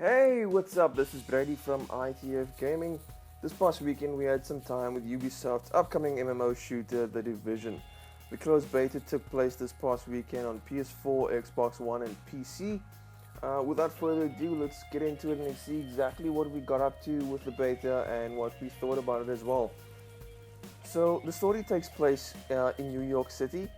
Hey, what's up? This is Brady from ITF Gaming. This past weekend we had some time with Ubisoft's upcoming MMO Shooter, The Division. The closed beta took place this past weekend on PS4, Xbox One and PC. Without further ado, let's get into it and see exactly what we got up to with the beta and what we thought about it as well. So the story takes place in New York City.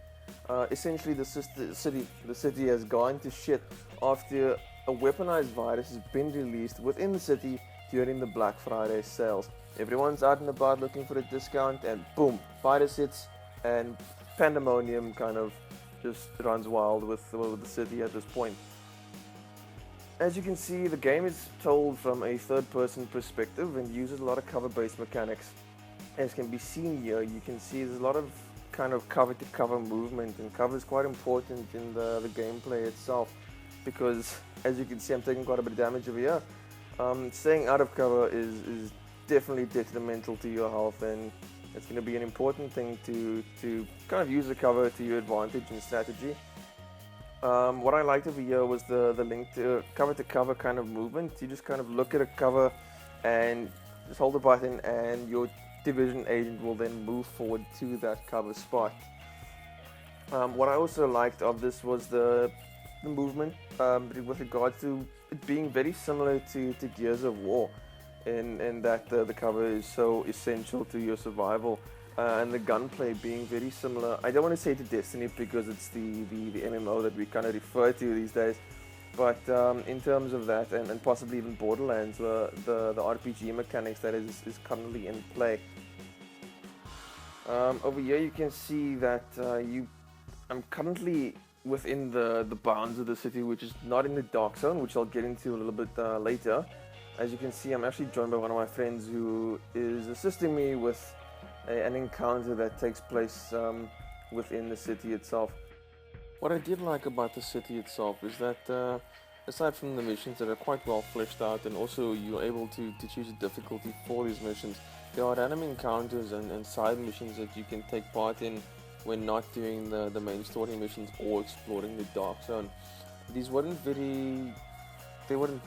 Essentially, the city has gone to shit after a weaponized virus has been released within the city during the Black Friday sales. Everyone's out and about looking for a discount, and boom, virus hits, and pandemonium kind of just runs wild with the city at this point. As you can see, the game is told from a third-person perspective and uses a lot of cover-based mechanics. As can be seen here, you can see there's a lot of kind of cover-to-cover movement, and cover is quite important in the gameplay itself because, as you can see, I'm taking quite a bit of damage over here. Staying out of cover is definitely detrimental to your health, and it's going to be an important thing to kind of use the cover to your advantage in strategy. What I liked over here was the link to cover kind of movement. You just kind of look at a cover and just hold the button, and your division agent will then move forward to that cover spot. What I also liked of this was the movement with regard to it being very similar to Gears of War in that the cover is so essential to your survival, and the gunplay being very similar. I don't want to say to Destiny because it's the MMO that we kind of refer to these days, but in terms of that, and possibly even Borderlands, the RPG mechanics that is currently in play. Over here you can see that I'm currently within the bounds of the city, which is not in the dark zone, which I'll get into a little bit later. As you can see, I'm actually joined by one of my friends who is assisting me with an encounter that takes place within the city itself. What I did like about the city itself is that aside from the missions that are quite well fleshed out, and also you're able to choose a difficulty for these missions, there are random encounters and side missions that you can take part in when not doing the main story missions or exploring the dark zone. These they weren't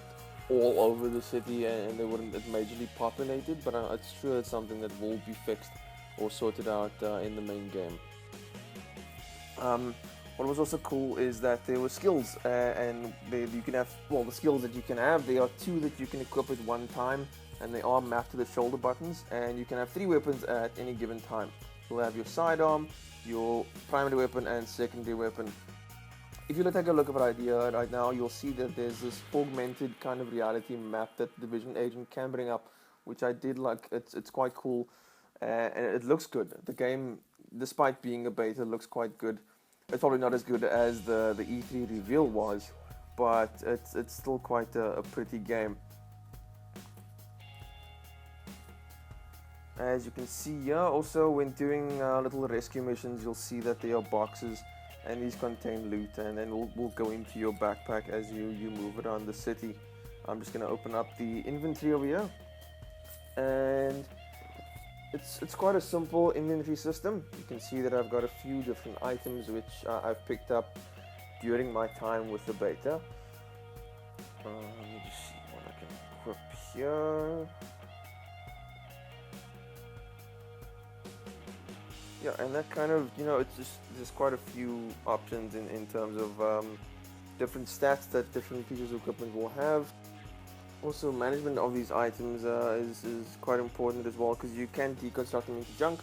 all over the city, and they weren't majorly populated, but it's sure it's something that will be fixed or sorted out in the main game. What was also cool is that there were skills, and you can have, well, the skills that you can have, there are 2 that you can equip at one time, and they are mapped to the shoulder buttons, and you can have 3 weapons at any given time. You'll have your sidearm, your primary weapon, and secondary weapon. If you take a look at the idea right now, you'll see that there's this augmented kind of reality map that the Division agent can bring up, which I did like. It's quite cool, and it looks good. The game, despite being a beta, looks quite good. It's probably not as good as the E3 reveal was, but it's still quite a pretty game. As you can see here, also when doing little rescue missions, you'll see that there are boxes, and these contain loot, and then we'll go into your backpack as you move around the city. I'm just going to open up the inventory over here, and it's quite a simple inventory system. You can see that I've got a few different items which I've picked up during my time with the beta. Let me just see what I can equip here. Yeah, and that kind of, it's just quite a few options in terms of different stats that different pieces of equipment will have. Also, management of these items is quite important as well, because you can deconstruct them into junk,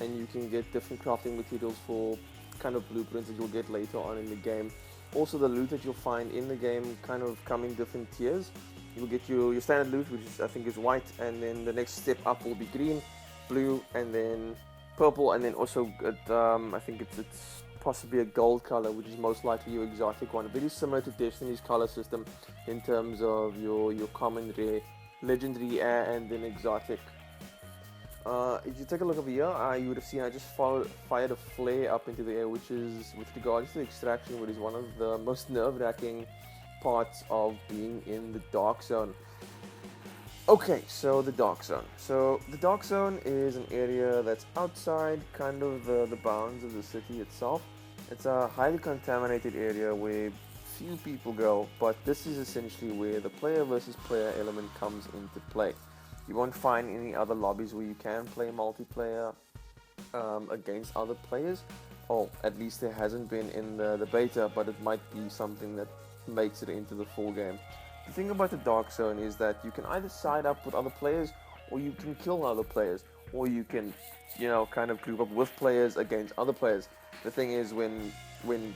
and you can get different crafting materials for kind of blueprints that you'll get later on in the game. Also, the loot that you'll find in the game kind of come in different tiers. You'll get your standard loot, which I think is white, and then the next step up will be green, blue, and then purple, and then also I think it's possibly a gold color, which is most likely your exotic one. Very similar to Destiny's color system in terms of your common, rare, legendary, and then exotic. If you take a look over here, you would have seen I just fired a flare up into the air, which is, with regards to extraction, what is one of the most nerve-wracking parts of being in the dark zone. Okay, so the dark zone. So the dark zone is an area that's outside kind of the bounds of the city itself. It's a highly contaminated area where few people go, but this is essentially where the player versus player element comes into play. You won't find any other lobbies where you can play multiplayer against other players. Oh, at least there hasn't been in the beta, but it might be something that makes it into the full game. The thing about the Dark Zone is that you can either side up with other players, or you can kill other players, or you can, kind of group up with players against other players. The thing is, when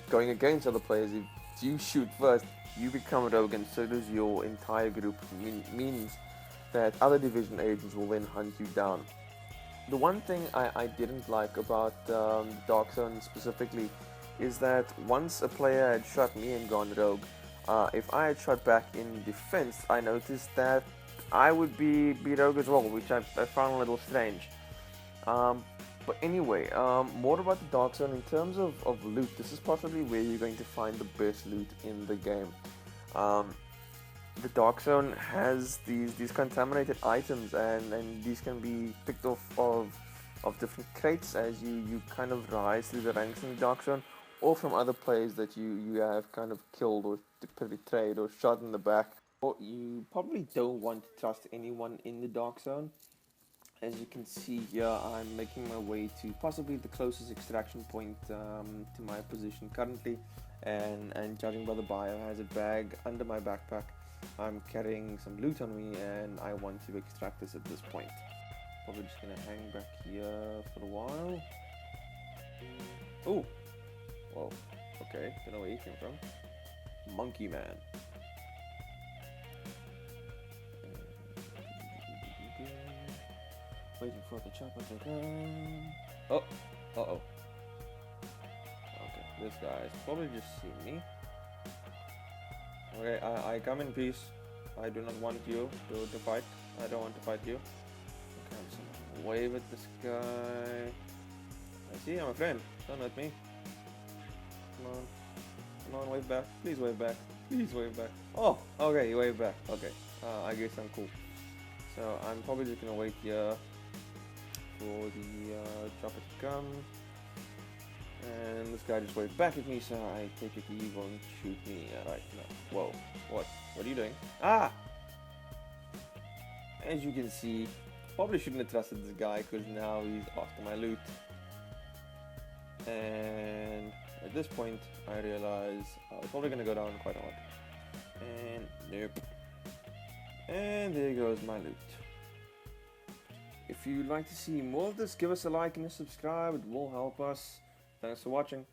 going against other players, if you shoot first, you become a rogue, and so does your entire group. Means that other division agents will then hunt you down. The one thing I didn't like about Dark Zone specifically is that once a player had shot me and gone rogue, if I had shot back in defense, I noticed that I would be rogue as well, which I found a little strange. But anyway, more about the Dark Zone in terms of loot. This is possibly where you're going to find the best loot in the game. The Dark Zone has these contaminated items, and these can be picked off of different crates as you kind of rise through the ranks in the Dark Zone, or from other players that you have kind of killed or betrayed or shot in the back. Or you probably don't want to trust anyone in the Dark Zone. As you can see here, I'm making my way to possibly the closest extraction point to my position currently, and judging by the biohazard bag under my backpack, I'm carrying some loot on me, and I want to extract this at this point. Probably just gonna hang back here for a while. Oh, whoa, okay, don't know where he came from. Monkey Man. Waiting for the chopper to come. Oh, uh-oh. Okay, this guy's probably just seen me. Okay, I come in peace. I do not want you to fight. I don't want to fight you. Okay, I'm just gonna wave at this guy. I see, I'm a friend. Don't hurt me. Come on, wave back. Please wave back. Please wave back. Oh, okay, you wave back. Okay, I guess I'm cool. So I'm probably just gonna wait here for the chopper to come, and this guy just waved back at me, so I take it he won't shoot me right now. Whoa, what are you doing? Ah! As you can see, probably shouldn't have trusted this guy, because now he's after my loot. And at this point, I realize I was probably gonna go down quite hard. And nope. And there goes my loot. If you'd like to see more of this, give us a like and a subscribe. It will help us. Thanks for watching.